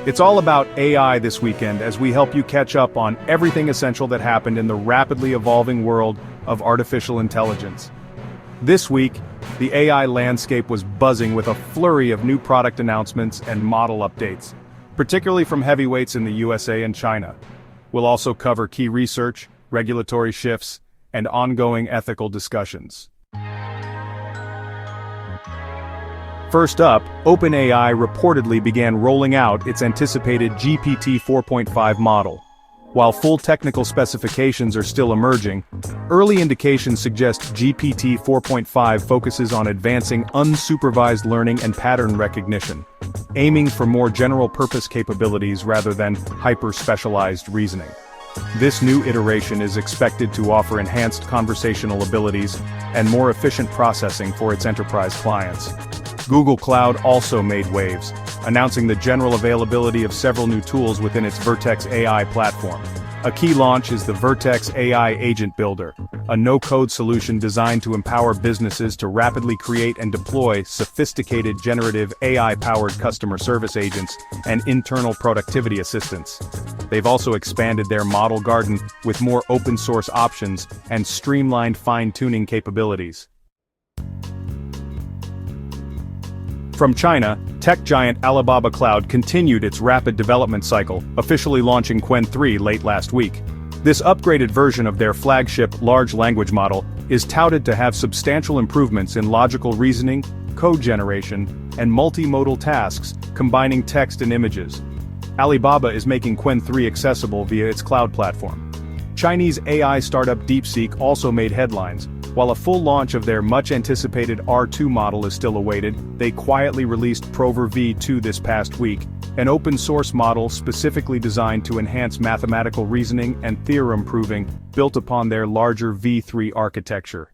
It's all about AI this weekend as we help you catch up on everything essential that happened in the rapidly evolving world of artificial intelligence. This week, the AI landscape was buzzing with a flurry of new product announcements and model updates, particularly from heavyweights in the USA and China. We'll also cover key research, regulatory shifts, and ongoing ethical discussions. First up, OpenAI reportedly began rolling out its anticipated GPT 4.5 model. While full technical specifications are still emerging, early indications suggest GPT 4.5 focuses on advancing unsupervised learning and pattern recognition, aiming for more general-purpose capabilities rather than hyper-specialized reasoning. This new iteration is expected to offer enhanced conversational abilities and more efficient processing for its enterprise clients. Google Cloud also made waves, announcing the general availability of several new tools within its Vertex AI platform. A key launch is the Vertex AI Agent Builder, a no-code solution designed to empower businesses to rapidly create and deploy sophisticated generative AI-powered customer service agents and internal productivity assistants. They've also expanded their model garden with more open-source options and streamlined fine-tuning capabilities. From China, tech giant Alibaba Cloud continued its rapid development cycle, officially launching Qwen 3 late last week. This upgraded version of their flagship large language model is touted to have substantial improvements in logical reasoning, code generation, and multimodal tasks, combining text and images. Alibaba is making Qwen 3 accessible via its cloud platform. Chinese AI startup DeepSeek also made headlines. While a full launch of their much-anticipated R2 model is still awaited, they quietly released Prover V2 this past week, an open-source model specifically designed to enhance mathematical reasoning and theorem proving, built upon their larger V3 architecture.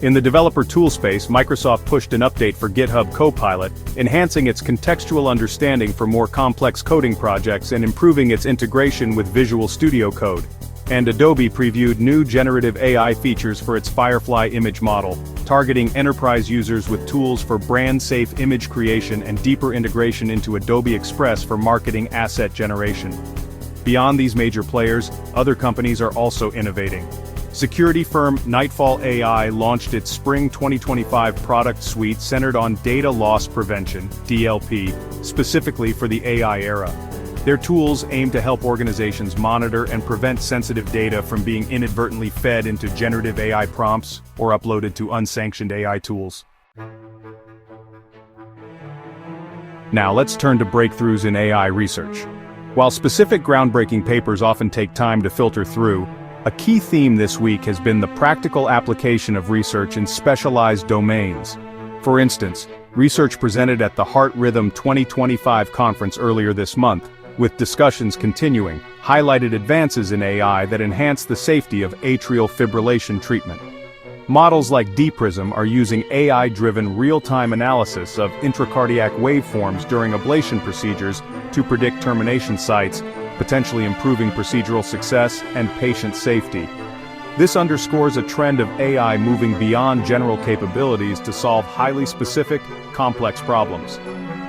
In the developer tool space, Microsoft pushed an update for GitHub Copilot, enhancing its contextual understanding for more complex coding projects and improving its integration with Visual Studio Code. And Adobe previewed new generative AI features for its Firefly image model, targeting enterprise users with tools for brand-safe image creation and deeper integration into Adobe Express for marketing asset generation. Beyond these major players, other companies are also innovating. Security firm Nightfall AI launched its Spring 2025 product suite centered on data loss prevention, DLP, specifically for the AI era. Their tools aim to help organizations monitor and prevent sensitive data from being inadvertently fed into generative AI prompts or uploaded to unsanctioned AI tools. Now let's turn to breakthroughs in AI research. While specific groundbreaking papers often take time to filter through, a key theme this week has been the practical application of research in specialized domains. For instance, research presented at the Heart Rhythm 2025 conference earlier this month, with discussions continuing, highlighted advances in AI that enhance the safety of atrial fibrillation treatment. Models like DPrism are using AI-driven real-time analysis of intracardiac waveforms during ablation procedures to predict termination sites, potentially improving procedural success and patient safety. This underscores a trend of AI moving beyond general capabilities to solve highly specific, complex problems.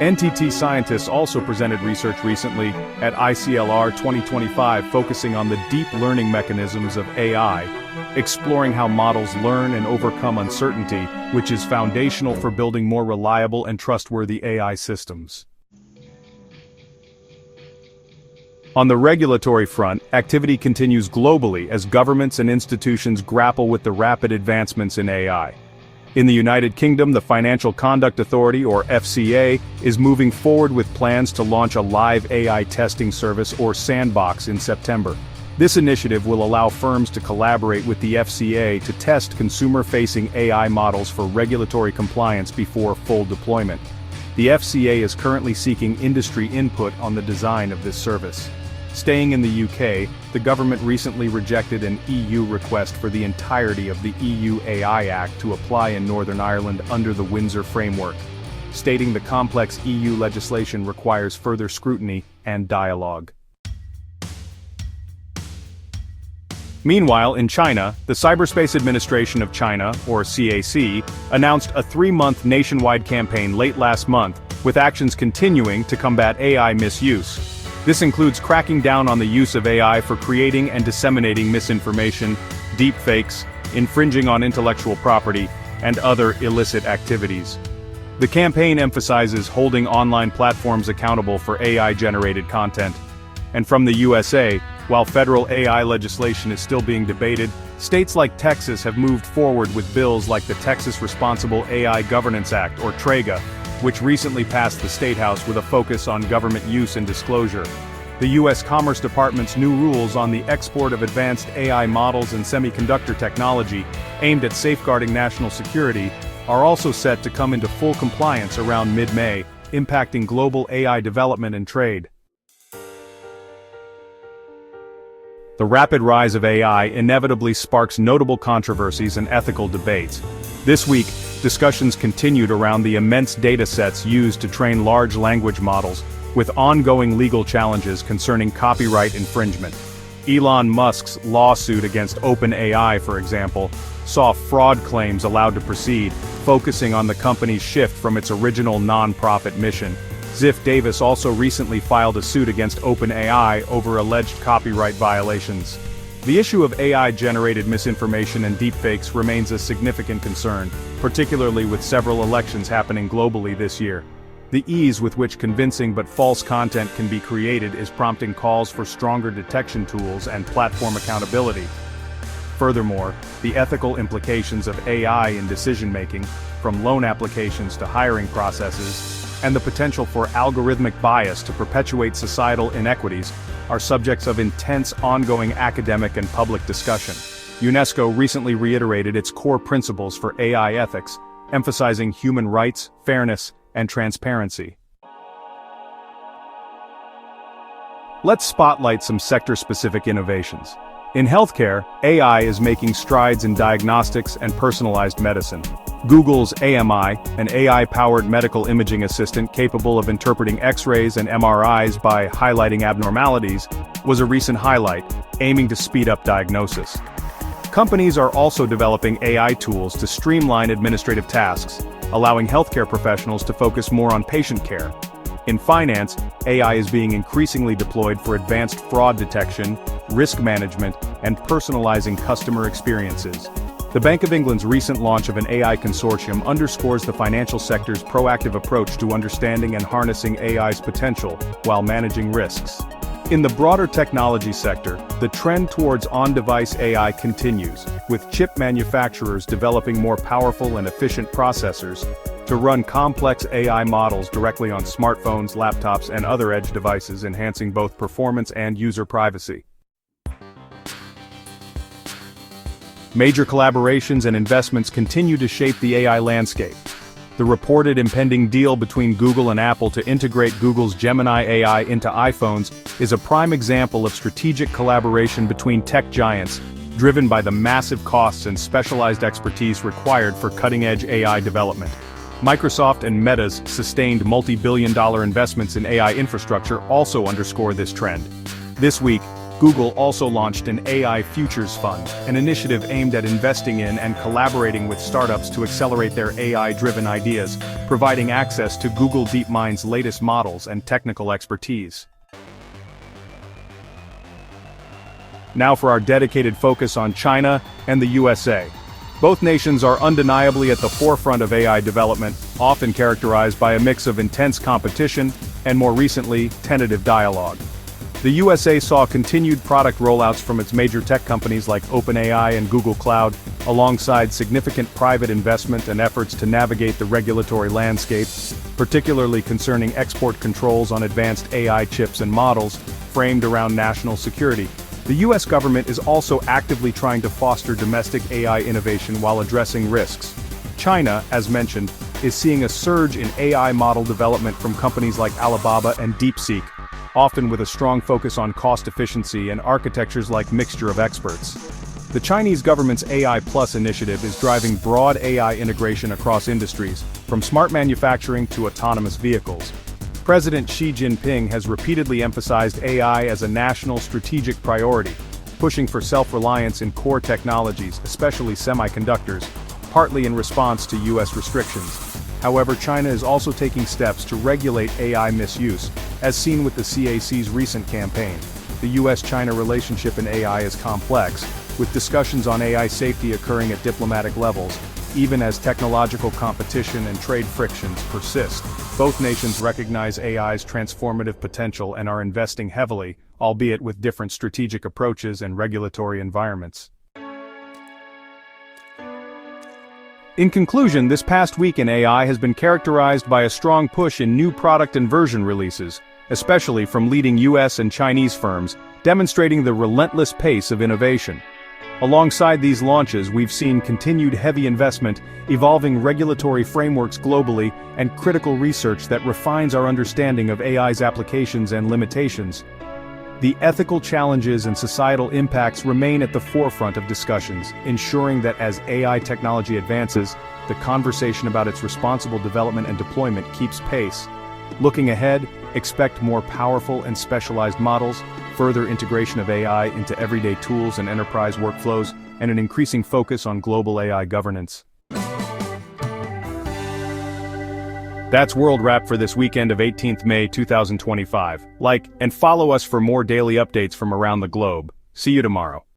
NTT scientists also presented research recently at ICLR 2025 focusing on the deep learning mechanisms of AI, exploring how models learn and overcome uncertainty, which is foundational for building more reliable and trustworthy AI systems. On the regulatory front, activity continues globally as governments and institutions grapple with the rapid advancements in AI. In the United Kingdom, the Financial Conduct Authority, or FCA, is moving forward with plans to launch a live AI testing service or sandbox in September. This initiative will allow firms to collaborate with the FCA to test consumer-facing AI models for regulatory compliance before full deployment. The FCA is currently seeking industry input on the design of this service. Staying in the UK, the government recently rejected an EU request for the entirety of the EU AI Act to apply in Northern Ireland under the Windsor Framework, stating the complex EU legislation requires further scrutiny and dialogue. Meanwhile, in China, the Cyberspace Administration of China, or CAC, announced a 3-month nationwide campaign late last month with actions continuing to combat AI misuse. This includes cracking down on the use of AI for creating and disseminating misinformation, deepfakes, infringing on intellectual property, and other illicit activities. The campaign emphasizes holding online platforms accountable for AI-generated content. And from the USA, while federal AI legislation is still being debated, states like Texas have moved forward with bills like the Texas Responsible AI Governance Act, or TRAGA, which recently passed the State House with a focus on government use and disclosure. The U.S. Commerce Department's new rules on the export of advanced AI models and semiconductor technology, aimed at safeguarding national security, are also set to come into full compliance around mid-May, impacting global AI development and trade. The rapid rise of AI inevitably sparks notable controversies and ethical debates. This week, discussions continued around the immense data sets used to train large language models, with ongoing legal challenges concerning copyright infringement. Elon Musk's lawsuit against OpenAI, for example, saw fraud claims allowed to proceed, focusing on the company's shift from its original non-profit mission. Ziff Davis also recently filed a suit against OpenAI over alleged copyright violations. The issue of AI-generated misinformation and deepfakes remains a significant concern, particularly with several elections happening globally this year. The ease with which convincing but false content can be created is prompting calls for stronger detection tools and platform accountability. Furthermore, the ethical implications of AI in decision-making, from loan applications to hiring processes, and the potential for algorithmic bias to perpetuate societal inequities, are subjects of intense ongoing academic and public discussion. UNESCO recently reiterated its core principles for AI ethics, emphasizing human rights, fairness, and transparency. Let's spotlight some sector-specific innovations. In healthcare, AI is making strides in diagnostics and personalized medicine. Google's AMI, an AI-powered medical imaging assistant capable of interpreting X-rays and MRIs by highlighting abnormalities, was a recent highlight, aiming to speed up diagnosis. Companies are also developing AI tools to streamline administrative tasks, allowing healthcare professionals to focus more on patient care. In finance, AI is being increasingly deployed for advanced fraud detection, risk management, and personalizing customer experiences. The Bank of England's recent launch of an AI consortium underscores the financial sector's proactive approach to understanding and harnessing AI's potential while managing risks. In the broader technology sector, the trend towards on-device AI continues, with chip manufacturers developing more powerful and efficient processors to run complex AI models directly on smartphones, laptops, and other edge devices, enhancing both performance and user privacy. Major collaborations and investments continue to shape the AI landscape. The reported impending deal between Google and Apple to integrate Google's Gemini AI into iPhones is a prime example of strategic collaboration between tech giants, driven by the massive costs and specialized expertise required for cutting-edge AI development. Microsoft and Meta's sustained multi-billion-dollar investments in AI infrastructure also underscore this trend. This week, Google also launched an AI Futures Fund, an initiative aimed at investing in and collaborating with startups to accelerate their AI-driven ideas, providing access to Google DeepMind's latest models and technical expertise. Now for our dedicated focus on China and the USA. Both nations are undeniably at the forefront of AI development, often characterized by a mix of intense competition and, more recently, tentative dialogue. The USA saw continued product rollouts from its major tech companies like OpenAI and Google Cloud, alongside significant private investment and efforts to navigate the regulatory landscape, particularly concerning export controls on advanced AI chips and models, framed around national security. The US government is also actively trying to foster domestic AI innovation while addressing risks. China, as mentioned, is seeing a surge in AI model development from companies like Alibaba and DeepSeek, often with a strong focus on cost efficiency and architectures like mixture of experts. The Chinese government's AI Plus initiative is driving broad AI integration across industries, from smart manufacturing to autonomous vehicles. President Xi Jinping has repeatedly emphasized AI as a national strategic priority, pushing for self-reliance in core technologies, especially semiconductors, partly in response to US restrictions. However, China is also taking steps to regulate AI misuse, as seen with the CAC's recent campaign. The US-China relationship in AI is complex, with discussions on AI safety occurring at diplomatic levels, even as technological competition and trade frictions persist. Both nations recognize AI's transformative potential and are investing heavily, albeit with different strategic approaches and regulatory environments. In conclusion, this past week in AI has been characterized by a strong push in new product and version releases, especially from leading US and Chinese firms, demonstrating the relentless pace of innovation. Alongside these launches, we've seen continued heavy investment, evolving regulatory frameworks globally, and critical research that refines our understanding of AI's applications and limitations. The ethical challenges and societal impacts remain at the forefront of discussions, ensuring that as AI technology advances, the conversation about its responsible development and deployment keeps pace. Looking ahead, expect more powerful and specialized models, further integration of AI into everyday tools and enterprise workflows, and an increasing focus on global AI governance. That's World Wrap for this weekend of 18th May 2025. Like and follow us for more daily updates from around the globe. See you tomorrow.